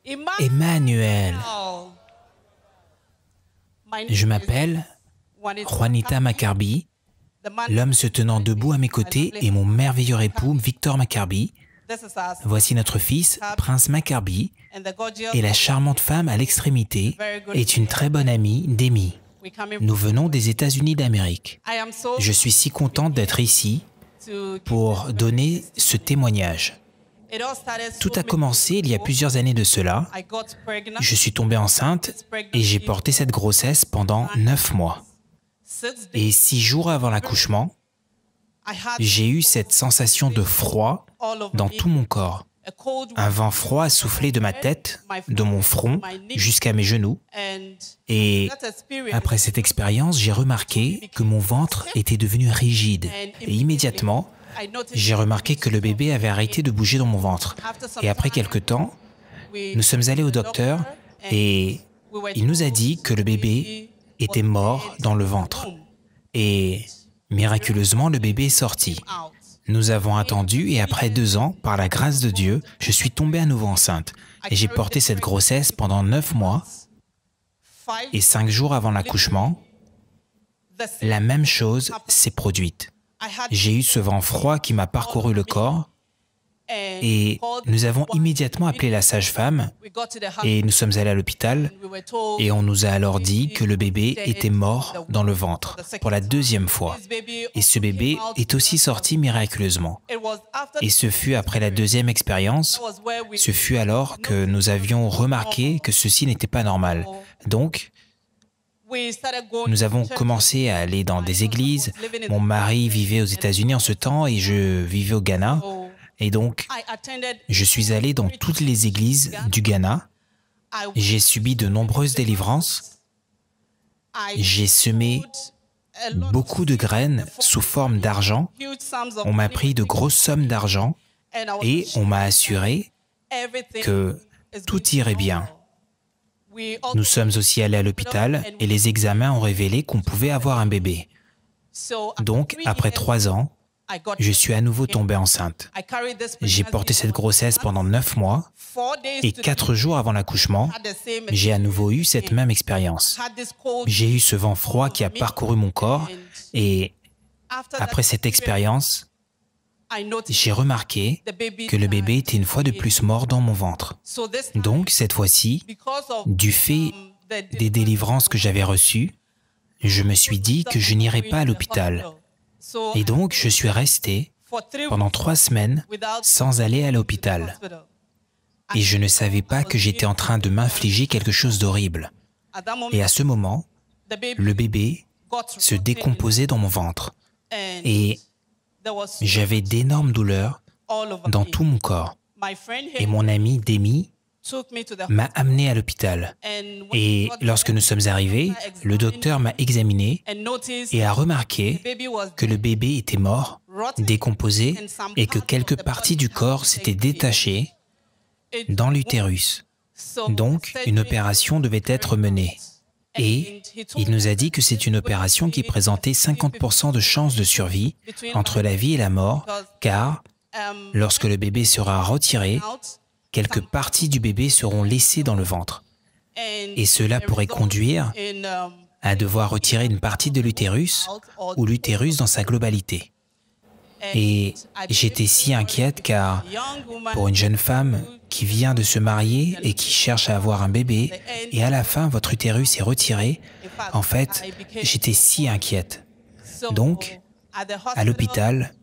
Emmanuel. Je m'appelle Juanita Maccarby, l'homme se tenant debout à mes côtés est mon merveilleux époux Victor Maccarby. Voici notre fils, Prince Maccarby, et la charmante femme à l'extrémité est une très bonne amie d'Amy. Nous venons des États-Unis d'Amérique. Je suis si contente d'être ici pour donner ce témoignage. Tout a commencé il y a plusieurs années de cela. Je suis tombée enceinte et j'ai porté cette grossesse pendant 9 mois. Et 6 jours avant l'accouchement, j'ai eu cette sensation de froid dans tout mon corps. Un vent froid a soufflé de ma tête, de mon front, jusqu'à mes genoux. Et après cette expérience, j'ai remarqué que mon ventre était devenu rigide. Et immédiatement, j'ai remarqué que le bébé avait arrêté de bouger dans mon ventre. Et après quelque temps, nous sommes allés au docteur et il nous a dit que le bébé était mort dans le ventre. Et miraculeusement, le bébé est sorti. Nous avons attendu et après 2 ans, par la grâce de Dieu, je suis tombée à nouveau enceinte. Et j'ai porté cette grossesse pendant 9 mois. Et 5 jours avant l'accouchement, la même chose s'est produite. J'ai eu ce vent froid qui m'a parcouru le corps et nous avons immédiatement appelé la sage-femme et nous sommes allés à l'hôpital et on nous a alors dit que le bébé était mort dans le ventre pour la 2e fois. Et ce bébé est aussi sorti miraculeusement. Et ce fut après la 2e expérience, ce fut alors que nous avions remarqué que ceci n'était pas normal. Donc, nous avons commencé à aller dans des églises. Mon mari vivait aux États-Unis en ce temps et je vivais au Ghana. Et donc, je suis allé dans toutes les églises du Ghana. J'ai subi de nombreuses délivrances. J'ai semé beaucoup de graines sous forme d'argent. On m'a pris de grosses sommes d'argent et on m'a assuré que tout irait bien. Nous sommes aussi allés à l'hôpital et les examens ont révélé qu'on pouvait avoir un bébé. Donc, après 3 ans, je suis à nouveau tombée enceinte. J'ai porté cette grossesse pendant 9 mois et 4 jours avant l'accouchement, j'ai à nouveau eu cette même expérience. J'ai eu ce vent froid qui a parcouru mon corps et après cette expérience, j'ai remarqué que le bébé était une fois de plus mort dans mon ventre. Donc, cette fois-ci, du fait des délivrances que j'avais reçues, je me suis dit que je n'irais pas à l'hôpital. Et donc, je suis restée pendant 3 semaines sans aller à l'hôpital. Et je ne savais pas que j'étais en train de m'infliger quelque chose d'horrible. Et à ce moment, le bébé se décomposait dans mon ventre. Et j'avais d'énormes douleurs dans tout mon corps. Et mon ami Demi m'a amené à l'hôpital. Et lorsque nous sommes arrivés, le docteur m'a examiné et a remarqué que le bébé était mort, décomposé, et que quelques parties du corps s'étaient détachées dans l'utérus. Donc, une opération devait être menée. Et il nous a dit que c'est une opération qui présentait 50% de chances de survie entre la vie et la mort, car lorsque le bébé sera retiré, quelques parties du bébé seront laissées dans le ventre. Et cela pourrait conduire à devoir retirer une partie de l'utérus ou l'utérus dans sa globalité. Et j'étais si inquiète car pour une jeune femme qui vient de se marier et qui cherche à avoir un bébé et à la fin votre utérus est retiré, en fait, j'étais si inquiète. Donc, à l'hôpital,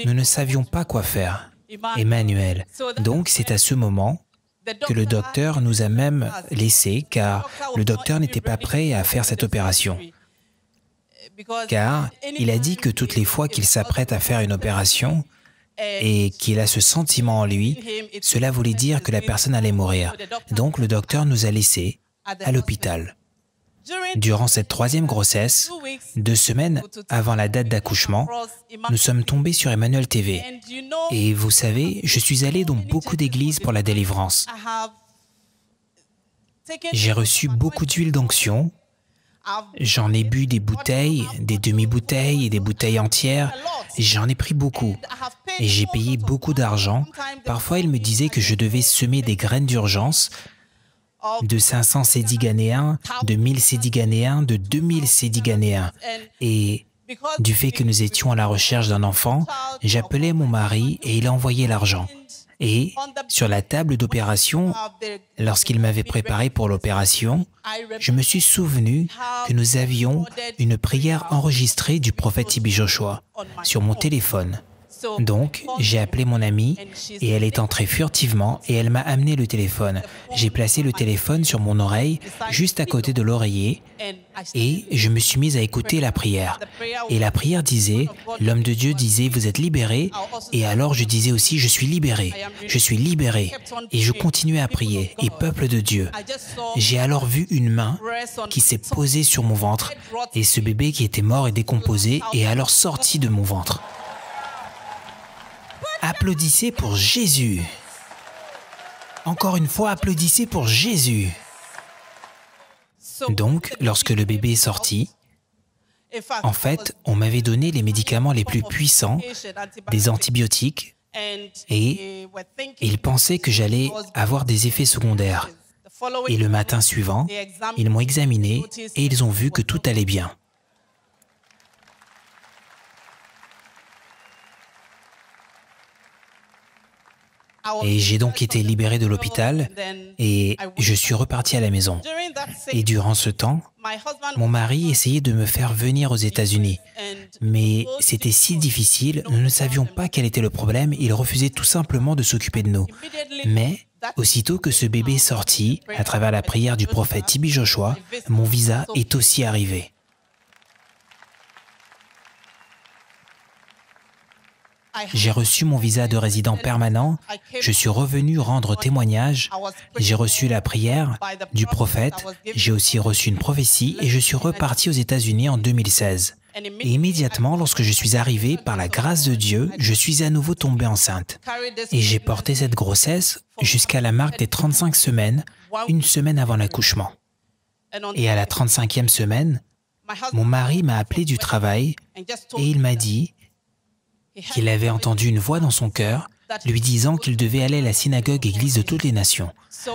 nous ne savions pas quoi faire. Emmanuel. Donc, c'est à ce moment que le docteur nous a même laissés car le docteur n'était pas prêt à faire cette opération. Car il a dit que toutes les fois qu'il s'apprête à faire une opération et qu'il a ce sentiment en lui, cela voulait dire que la personne allait mourir. Donc, le docteur nous a laissés à l'hôpital. Durant cette 3e grossesse, 2 semaines avant la date d'accouchement, nous sommes tombés sur Emmanuel TV. Et vous savez, je suis allé dans beaucoup d'églises pour la délivrance. J'ai reçu beaucoup d'huile d'onction J'en ai bu des bouteilles, des demi-bouteilles et des bouteilles entières. J'en ai pris beaucoup. Et j'ai payé beaucoup d'argent. Parfois, il me disait que je devais semer des graines d'urgence de 500 cédis ghanéens, de 1000 cédis ghanéens, de 2000 cédis ghanéens. Et du fait que nous étions à la recherche d'un enfant, j'appelais mon mari et il envoyait l'argent. Et sur la table d'opération, lorsqu'il m'avait préparé pour l'opération, je me suis souvenu que nous avions une prière enregistrée du prophète TB Joshua sur mon téléphone. Donc, j'ai appelé mon amie et elle est entrée furtivement et elle m'a amené le téléphone. J'ai placé le téléphone sur mon oreille, juste à côté de l'oreiller, et je me suis mise à écouter la prière. Et la prière disait, l'homme de Dieu disait, vous êtes libérés, et alors je disais aussi, je suis libéré, je suis libéré. Et je continuais à prier, et peuple de Dieu, j'ai alors vu une main qui s'est posée sur mon ventre, et ce bébé qui était mort et décomposé est alors sorti de mon ventre. Applaudissez pour Jésus. Encore une fois, applaudissez pour Jésus. Donc, lorsque le bébé est sorti, en fait, on m'avait donné les médicaments les plus puissants, des antibiotiques, et ils pensaient que j'allais avoir des effets secondaires. Et le matin suivant, ils m'ont examiné et ils ont vu que tout allait bien. Et j'ai donc été libéré de l'hôpital et je suis reparti à la maison. Et durant ce temps, mon mari essayait de me faire venir aux États-Unis. Mais c'était si difficile, nous ne savions pas quel était le problème, il refusait tout simplement de s'occuper de nous. Mais aussitôt que ce bébé est sorti, à travers la prière du prophète TB Joshua, mon visa est aussi arrivé. J'ai reçu mon visa de résident permanent, je suis revenu rendre témoignage, j'ai reçu la prière du prophète, j'ai aussi reçu une prophétie et je suis reparti aux États-Unis en 2016. Et immédiatement, lorsque je suis arrivé, par la grâce de Dieu, je suis à nouveau tombée enceinte. Et j'ai porté cette grossesse jusqu'à la marque des 35 semaines, une semaine avant l'accouchement. Et à la 35e semaine, mon mari m'a appelé du travail et il m'a dit qu'il avait entendu une voix dans son cœur lui disant qu'il devait aller à la synagogue Église de toutes les nations.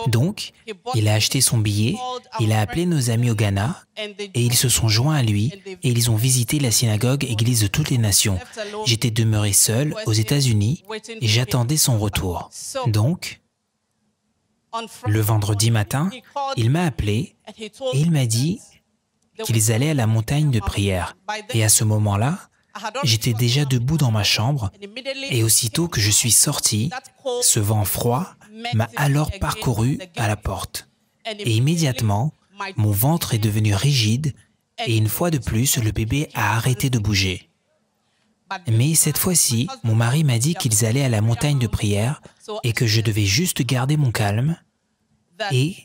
Donc, il a acheté son billet, il a appelé nos amis au Ghana et ils se sont joints à lui et ils ont visité la synagogue Église de toutes les nations. J'étais demeuré seul aux États-Unis et j'attendais son retour. Donc, le vendredi matin, il m'a appelé et il m'a dit qu'ils allaient à la montagne de prière. Et à ce moment-là, j'étais déjà debout dans ma chambre et aussitôt que je suis sorti, ce vent froid m'a alors parcouru à la porte. Et immédiatement, mon ventre est devenu rigide et une fois de plus, le bébé a arrêté de bouger. Mais cette fois-ci, mon mari m'a dit qu'ils allaient à la montagne de prière et que je devais juste garder mon calme et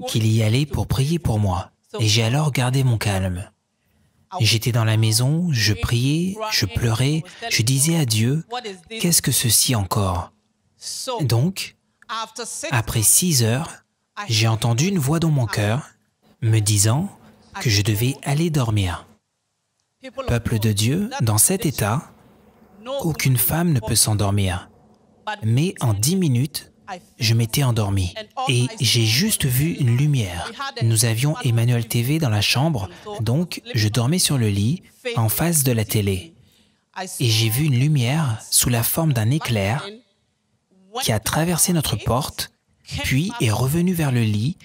qu'il y allait pour prier pour moi. Et j'ai alors gardé mon calme. J'étais dans la maison, je priais, je pleurais, je disais à Dieu, qu'est-ce que ceci encore? Donc, après 6 heures, j'ai entendu une voix dans mon cœur me disant que je devais aller dormir. Peuple de Dieu, dans cet état, aucune femme ne peut s'endormir. Mais en 10 minutes, je m'étais endormi et j'ai juste vu une lumière. Nous avions Emmanuel TV dans la chambre, donc je dormais sur le lit, en face de la télé. Et j'ai vu une lumière sous la forme d'un éclair qui a traversé notre porte, puis est revenu vers le lit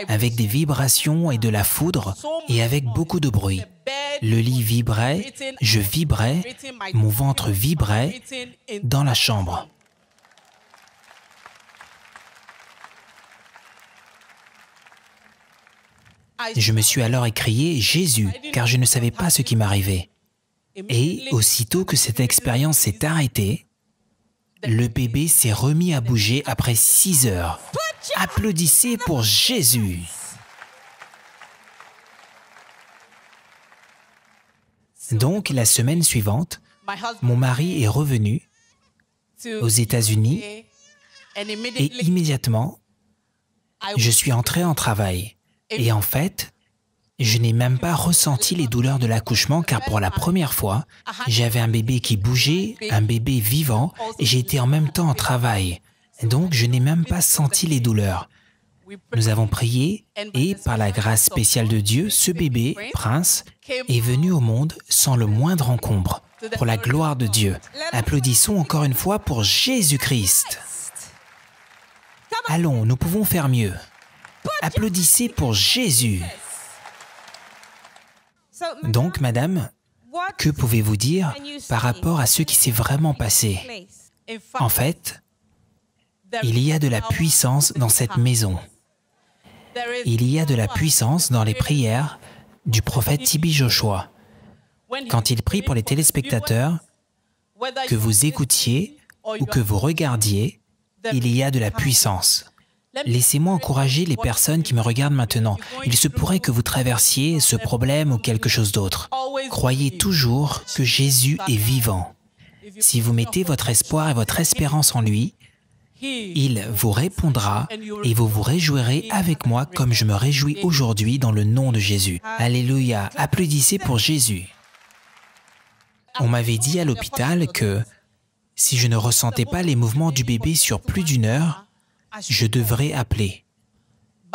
avec des vibrations et de la foudre et avec beaucoup de bruit. Le lit vibrait, je vibrais, mon ventre vibrait dans la chambre. Je me suis alors écrié « Jésus » car je ne savais pas ce qui m'arrivait. Et aussitôt que cette expérience s'est arrêtée, le bébé s'est remis à bouger après 6 heures. Applaudissez pour Jésus. Donc, la semaine suivante, mon mari est revenu aux États-Unis et immédiatement, je suis entré en travail. Et en fait, Je n'ai même pas ressenti les douleurs de l'accouchement car pour la première fois, j'avais un bébé qui bougeait, un bébé vivant, et j'étais en même temps en travail. Donc je n'ai même pas senti les douleurs. Nous avons prié et, par la grâce spéciale de Dieu, ce bébé, Prince, est venu au monde sans le moindre encombre, pour la gloire de Dieu. Applaudissons encore une fois pour Jésus-Christ. Allons, nous pouvons faire mieux. Applaudissez pour Jésus. Donc, madame, que pouvez-vous dire par rapport à ce qui s'est vraiment passé? En fait, il y a de la puissance dans cette maison. Il y a de la puissance dans les prières du prophète TB Joshua. Quand il prie pour les téléspectateurs, que vous écoutiez ou que vous regardiez, il y a de la puissance. Laissez-moi encourager les personnes qui me regardent maintenant. Il se pourrait que vous traversiez ce problème ou quelque chose d'autre. Croyez toujours que Jésus est vivant. Si vous mettez votre espoir et votre espérance en lui, il vous répondra et vous vous réjouirez avec moi comme je me réjouis aujourd'hui dans le nom de Jésus. Alléluia, applaudissez pour Jésus. On m'avait dit à l'hôpital que si je ne ressentais pas les mouvements du bébé sur plus d'une heure, je devrais appeler.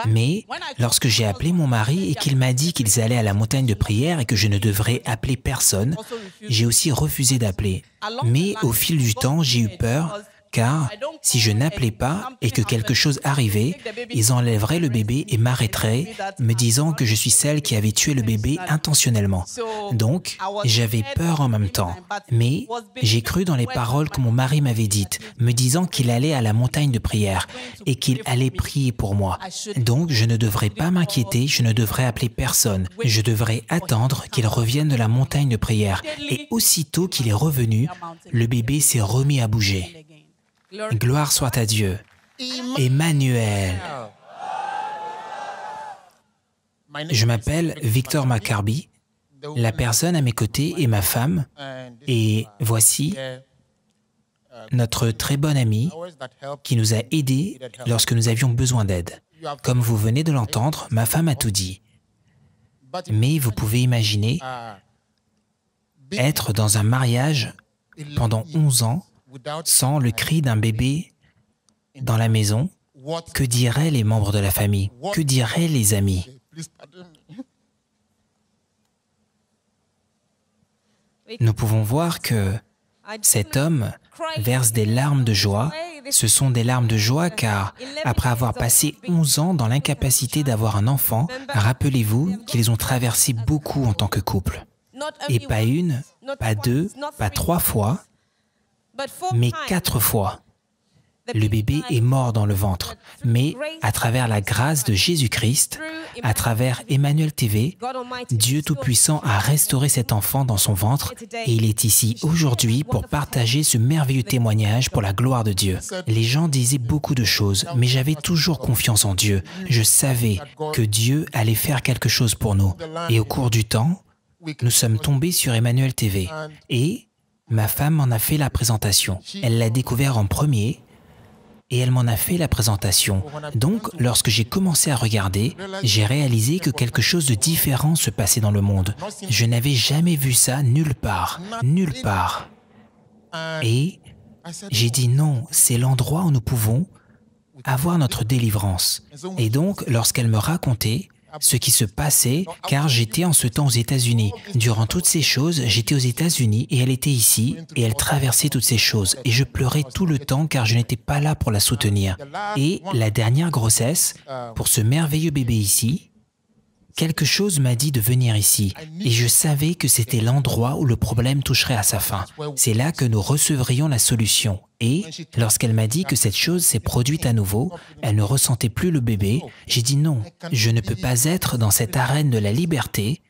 Mais lorsque j'ai appelé mon mari et qu'il m'a dit qu'ils allaient à la montagne de prière et que je ne devrais appeler personne, j'ai aussi refusé d'appeler. Mais au fil du temps, j'ai eu peur car si je n'appelais pas et que quelque chose arrivait, ils enlèveraient le bébé et m'arrêteraient, me disant que je suis celle qui avait tué le bébé intentionnellement. Donc, j'avais peur en même temps. Mais j'ai cru dans les paroles que mon mari m'avait dites, me disant qu'il allait à la montagne de prière et qu'il allait prier pour moi. Donc, je ne devrais pas m'inquiéter, je ne devrais appeler personne. Je devrais attendre qu'il revienne de la montagne de prière. Et aussitôt qu'il est revenu, le bébé s'est remis à bouger. Gloire soit à Dieu. Emmanuel. Je m'appelle Victor McCarby. La personne à mes côtés est ma femme. Et voici notre très bonne amie qui nous a aidés lorsque nous avions besoin d'aide. Comme vous venez de l'entendre, ma femme a tout dit. Mais vous pouvez imaginer être dans un mariage pendant 11 ans sans le cri d'un bébé dans la maison. Que diraient les membres de la famille? Que diraient les amis? Nous pouvons voir que cet homme verse des larmes de joie. Ce sont des larmes de joie car, après avoir passé 11 ans dans l'incapacité d'avoir un enfant, rappelez-vous qu'ils ont traversé beaucoup en tant que couple. Et pas une, pas deux, pas 3 fois, mais 4 fois. Le bébé est mort dans le ventre, mais à travers la grâce de Jésus-Christ, à travers Emmanuel TV, Dieu Tout-Puissant a restauré cet enfant dans son ventre et il est ici aujourd'hui pour partager ce merveilleux témoignage pour la gloire de Dieu. Les gens disaient beaucoup de choses, mais j'avais toujours confiance en Dieu. Je savais que Dieu allait faire quelque chose pour nous. Et au cours du temps, nous sommes tombés sur Emmanuel TV et ma femme m'en a fait la présentation. Elle l'a découvert en premier et elle m'en a fait la présentation. Donc, lorsque j'ai commencé à regarder, j'ai réalisé que quelque chose de différent se passait dans le monde. Je n'avais jamais vu ça nulle part, nulle part. Et j'ai dit non, c'est l'endroit où nous pouvons avoir notre délivrance. Et donc, lorsqu'elle me racontait ce qui se passait, car j'étais en ce temps aux États-Unis. Durant toutes ces choses, j'étais aux États-Unis et elle était ici et elle traversait toutes ces choses. Et je pleurais tout le temps car je n'étais pas là pour la soutenir. Et la dernière grossesse, pour ce merveilleux bébé ici, quelque chose m'a dit de venir ici. Et je savais que c'était l'endroit où le problème toucherait à sa fin. C'est là que nous recevrions la solution. Et lorsqu'elle m'a dit que cette chose s'est produite à nouveau, elle ne ressentait plus le bébé, j'ai dit non, je ne peux pas être dans cette arène de la liberté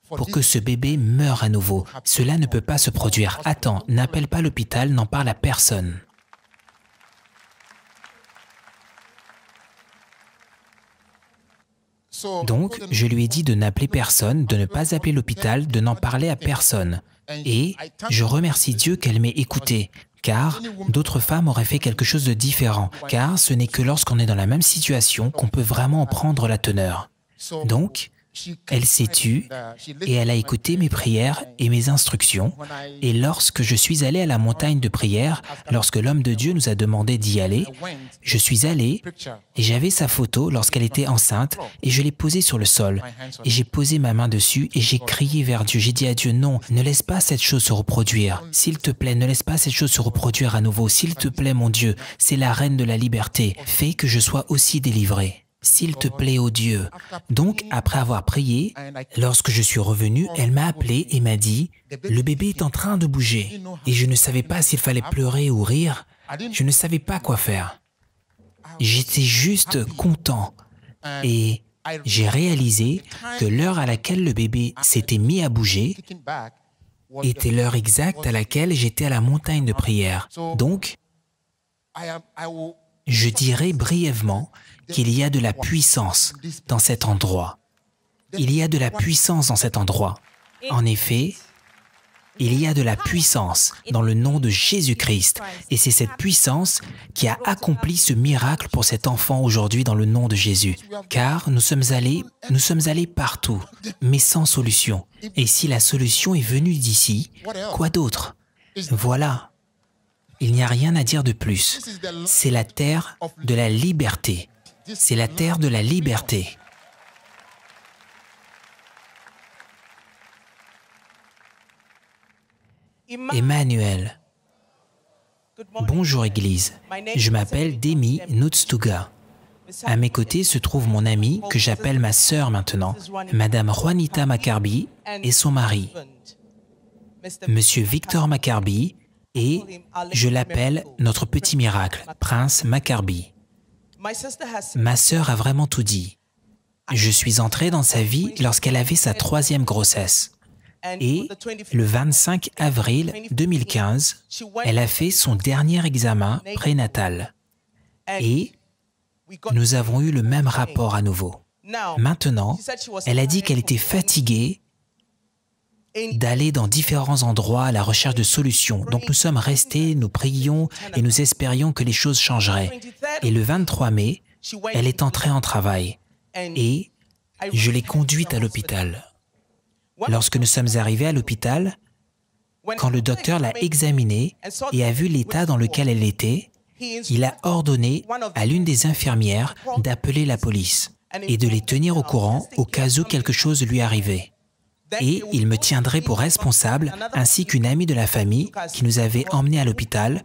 pour que ce bébé meure à nouveau. Cela ne peut pas se produire. Attends, n'appelle pas l'hôpital, n'en parle à personne. Donc, je lui ai dit de n'appeler personne, de ne pas appeler l'hôpital, de n'en parler à personne. Et je remercie Dieu qu'elle m'ait écouté, car d'autres femmes auraient fait quelque chose de différent, car ce n'est que lorsqu'on est dans la même situation qu'on peut vraiment en prendre la teneur. Donc, Elle s'est tue et elle a écouté mes prières et mes instructions. Et lorsque je suis allé à la montagne de prière, lorsque l'homme de Dieu nous a demandé d'y aller, je suis allé et j'avais sa photo lorsqu'elle était enceinte et je l'ai posée sur le sol. Et j'ai posé ma main dessus et j'ai crié vers Dieu. J'ai dit à Dieu, non, ne laisse pas cette chose se reproduire. S'il te plaît, ne laisse pas cette chose se reproduire à nouveau. S'il te plaît, mon Dieu, c'est la reine de la liberté. Fais que je sois aussi délivré. S'il te plaît, ô Dieu. Donc, après avoir prié, lorsque je suis revenu, elle m'a appelé et m'a dit, « Le bébé est en train de bouger. » Et je ne savais pas s'il fallait pleurer ou rire. Je ne savais pas quoi faire. J'étais juste content. Et j'ai réalisé que l'heure à laquelle le bébé s'était mis à bouger était l'heure exacte à laquelle j'étais à la montagne de prière. Donc, je dirais brièvement qu'il y a de la puissance dans cet endroit. Il y a de la puissance dans cet endroit. En effet, il y a de la puissance dans le nom de Jésus-Christ. Et c'est cette puissance qui a accompli ce miracle pour cet enfant aujourd'hui dans le nom de Jésus. Car nous sommes allés partout, mais sans solution. Et si la solution est venue d'ici, quoi d'autre? Voilà. Il n'y a rien à dire de plus. C'est la terre de la liberté. C'est la terre de la liberté. Emmanuel. Bonjour Église. Je m'appelle Demi Nutstuga. À mes côtés se trouve mon amie, que j'appelle ma sœur maintenant, Madame Juanita Maccarby et son mari, Monsieur Victor Maccarby, et je l'appelle notre petit miracle, Prince Maccarby. Ma sœur a vraiment tout dit. Je suis entré dans sa vie lorsqu'elle avait sa 3e grossesse. Et le 25 avril 2015, elle a fait son dernier examen prénatal. Et nous avons eu le même rapport à nouveau. Maintenant, elle a dit qu'elle était fatiguée d'aller dans différents endroits à la recherche de solutions. Donc nous sommes restés, nous prions et nous espérions que les choses changeraient. Et le 23 mai, elle est entrée en travail et je l'ai conduite à l'hôpital. Lorsque nous sommes arrivés à l'hôpital, quand le docteur l'a examinée et a vu l'état dans lequel elle était, il a ordonné à l'une des infirmières d'appeler la police et de les tenir au courant au cas où quelque chose lui arrivait. Et il me tiendrait pour responsable, ainsi qu'une amie de la famille qui nous avait emmenés à l'hôpital,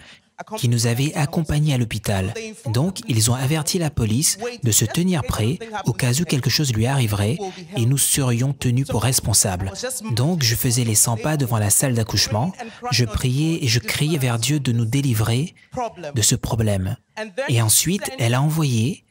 qui nous avait accompagnés à l'hôpital. Donc, ils ont averti la police de se tenir prêt au cas où quelque chose lui arriverait et nous serions tenus pour responsables. Donc, je faisais les 100 pas devant la salle d'accouchement, je priais et je criais vers Dieu de nous délivrer de ce problème. Et ensuite, elle a envoyé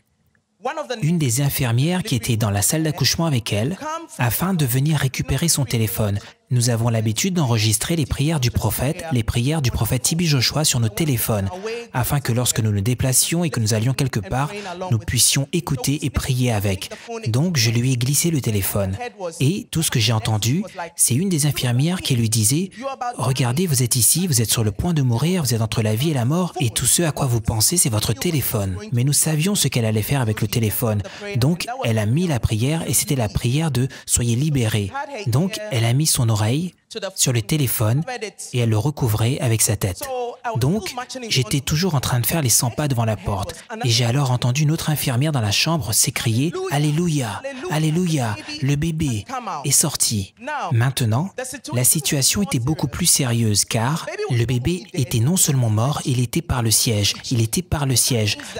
une des infirmières qui était dans la salle d'accouchement avec elle afin de venir récupérer son téléphone. Nous avons l'habitude d'enregistrer les prières du prophète TB Joshua sur nos téléphones, afin que lorsque nous nous déplacions et que nous allions quelque part, nous puissions écouter et prier avec. Donc, je lui ai glissé le téléphone. Et tout ce que j'ai entendu, c'est une des infirmières qui lui disait « Regardez, vous êtes ici, vous êtes sur le point de mourir, vous êtes entre la vie et la mort, et tout ce à quoi vous pensez, c'est votre téléphone. » Mais nous savions ce qu'elle allait faire avec le téléphone. Donc, elle a mis la prière, et c'était la prière de « Soyez libérés ». Donc, elle a mis son oreille sur le téléphone et elle le recouvrait avec sa tête. Donc, j'étais toujours en train de faire les 100 pas devant la porte et j'ai alors entendu une autre infirmière dans la chambre s'écrier « Alléluia, Alléluia, le bébé est sorti ». Maintenant, la situation était beaucoup plus sérieuse car le bébé était non seulement mort, il était par le siège.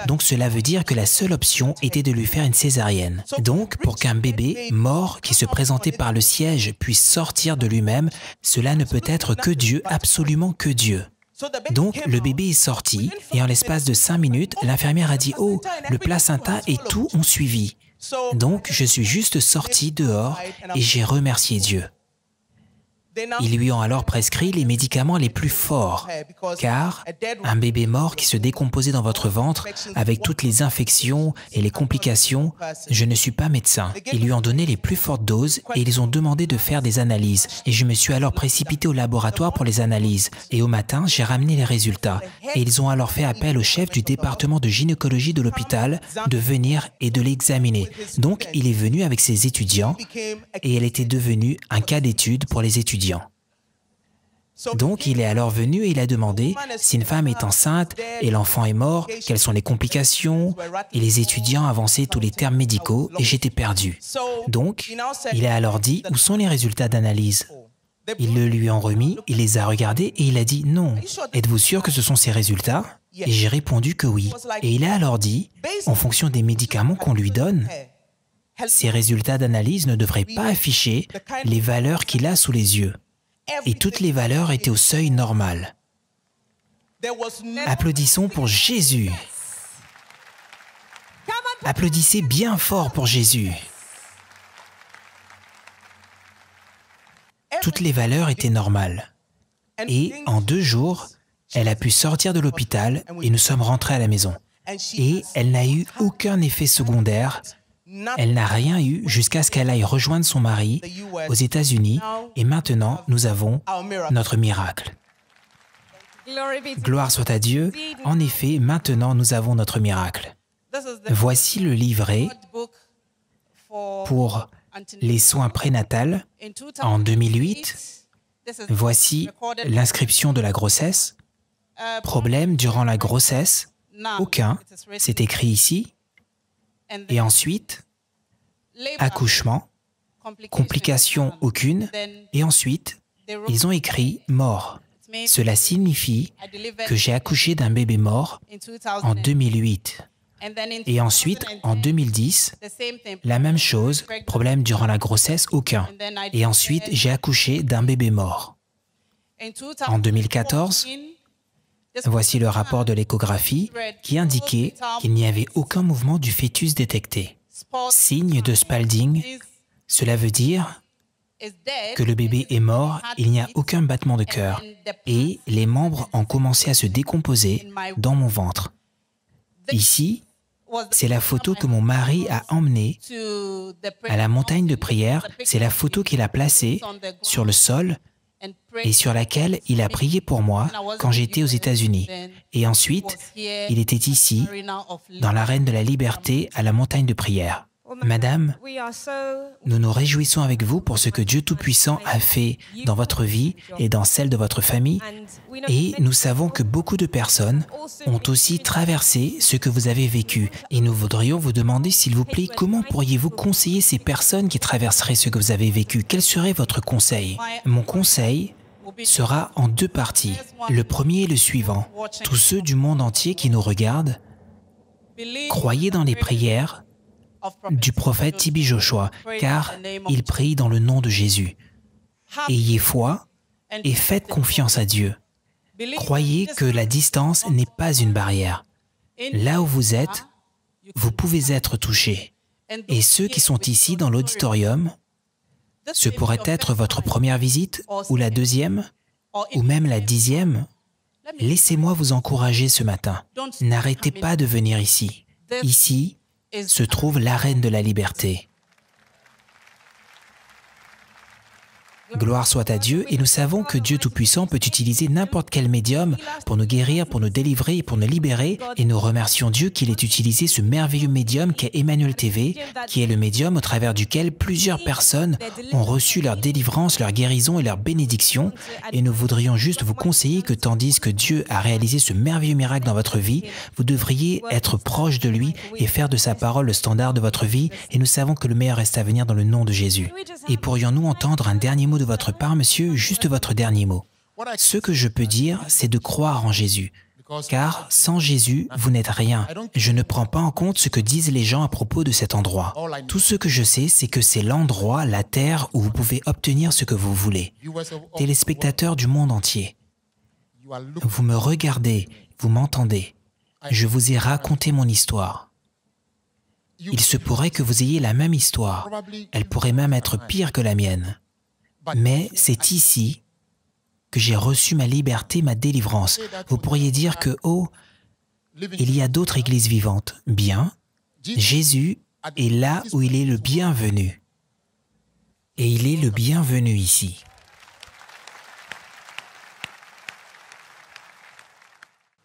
Donc, cela veut dire que la seule option était de lui faire une césarienne. Donc, pour qu'un bébé mort qui se présentait par le siège puisse sortir de lui-même, cela ne peut être que Dieu, absolument que Dieu. Donc, le bébé est sorti et en l'espace de 5 minutes, l'infirmière a dit « Oh, le placenta et tout ont suivi ». Donc, je suis juste sorti dehors et j'ai remercié Dieu. Ils lui ont alors prescrit les médicaments les plus forts, car un bébé mort qui se décomposait dans votre ventre, avec toutes les infections et les complications, je ne suis pas médecin. Ils lui ont donné les plus fortes doses et ils ont demandé de faire des analyses. Et je me suis alors précipité au laboratoire pour les analyses. Et au matin, j'ai ramené les résultats. Et ils ont alors fait appel au chef du département de gynécologie de l'hôpital de venir et de l'examiner. Donc, il est venu avec ses étudiants et elle était devenue un cas d'étude pour les étudiants. Donc, il est alors venu et il a demandé si une femme est enceinte et l'enfant est mort, quelles sont les complications, et les étudiants avançaient tous les termes médicaux et j'étais perdu. Donc, il a alors dit où sont les résultats d'analyse. Ils le lui ont remis, il les a regardés et il a dit non. Êtes-vous sûr que ce sont ces résultats? Et j'ai répondu que oui. Et il a alors dit, en fonction des médicaments qu'on lui donne, ces résultats d'analyse ne devraient pas afficher les valeurs qu'il a sous les yeux. Et toutes les valeurs étaient au seuil normal. Applaudissons pour Jésus. Applaudissez bien fort pour Jésus. Toutes les valeurs étaient normales. Et en 2 jours, elle a pu sortir de l'hôpital et nous sommes rentrés à la maison. Et elle n'a eu aucun effet secondaire. Elle n'a rien eu jusqu'à ce qu'elle aille rejoindre son mari aux États-Unis et maintenant nous avons notre miracle. Gloire soit à Dieu. En effet, maintenant nous avons notre miracle. Voici le livret pour les soins prénatals en 2008. Voici l'inscription de la grossesse. Problème durant la grossesse, aucun, c'est écrit ici. Et ensuite, accouchement, complications aucune, et ensuite, ils ont écrit mort. Cela signifie que j'ai accouché d'un bébé mort en 2008. Et ensuite, en 2010, la même chose, problème durant la grossesse, aucun. Et ensuite, j'ai accouché d'un bébé mort. En 2014, voici le rapport de l'échographie qui indiquait qu'il n'y avait aucun mouvement du fœtus détecté. Signe de Spalding, cela veut dire que le bébé est mort, il n'y a aucun battement de cœur et les membres ont commencé à se décomposer dans mon ventre. Ici, c'est la photo que mon mari a emmenée à la montagne de prière, c'est la photo qu'il a placée sur le sol et sur laquelle il a prié pour moi quand j'étais aux États-Unis. Et ensuite, il était ici, dans l'arène de la liberté, à la montagne de prière. Madame, nous nous réjouissons avec vous pour ce que Dieu Tout-Puissant a fait dans votre vie et dans celle de votre famille. Et nous savons que beaucoup de personnes ont aussi traversé ce que vous avez vécu. Et nous voudrions vous demander, s'il vous plaît, comment pourriez-vous conseiller ces personnes qui traverseraient ce que vous avez vécu? Quel serait votre conseil? Mon conseil sera en 2 parties. Le premier est le suivant. Tous ceux du monde entier qui nous regardent, croyez dans les prières du prophète T.B. Joshua, car il prie dans le nom de Jésus. Ayez foi et faites confiance à Dieu. Croyez que la distance n'est pas une barrière. Là où vous êtes, vous pouvez être touchés. Et ceux qui sont ici dans l'auditorium, ce pourrait être votre première visite, ou la 2e, ou même la 10e. Laissez-moi vous encourager ce matin. N'arrêtez pas de venir ici. Ici se trouve l'arène de la liberté. Gloire soit à Dieu, et nous savons que Dieu Tout-Puissant peut utiliser n'importe quel médium pour nous guérir, pour nous délivrer et pour nous libérer. Et nous remercions Dieu qu'il ait utilisé ce merveilleux médium qu'est Emmanuel TV, qui est le médium au travers duquel plusieurs personnes ont reçu leur délivrance, leur guérison et leur bénédiction. Et nous voudrions juste vous conseiller que tandis que Dieu a réalisé ce merveilleux miracle dans votre vie, vous devriez être proche de lui et faire de sa parole le standard de votre vie. Et nous savons que le meilleur reste à venir dans le nom de Jésus. Et pourrions-nous entendre un dernier mot de votre part, monsieur, juste votre dernier mot? Ce que je peux dire, c'est de croire en Jésus. Car sans Jésus, vous n'êtes rien. Je ne prends pas en compte ce que disent les gens à propos de cet endroit. Tout ce que je sais, c'est que c'est l'endroit, la terre, où vous pouvez obtenir ce que vous voulez. Téléspectateurs du monde entier, vous me regardez, vous m'entendez. Je vous ai raconté mon histoire. Il se pourrait que vous ayez la même histoire. Elle pourrait même être pire que la mienne. mais c'est ici que j'ai reçu ma liberté, ma délivrance. Vous pourriez dire que, oh, il y a d'autres églises vivantes. Bien, Jésus est là où il est le bienvenu. Et il est le bienvenu ici.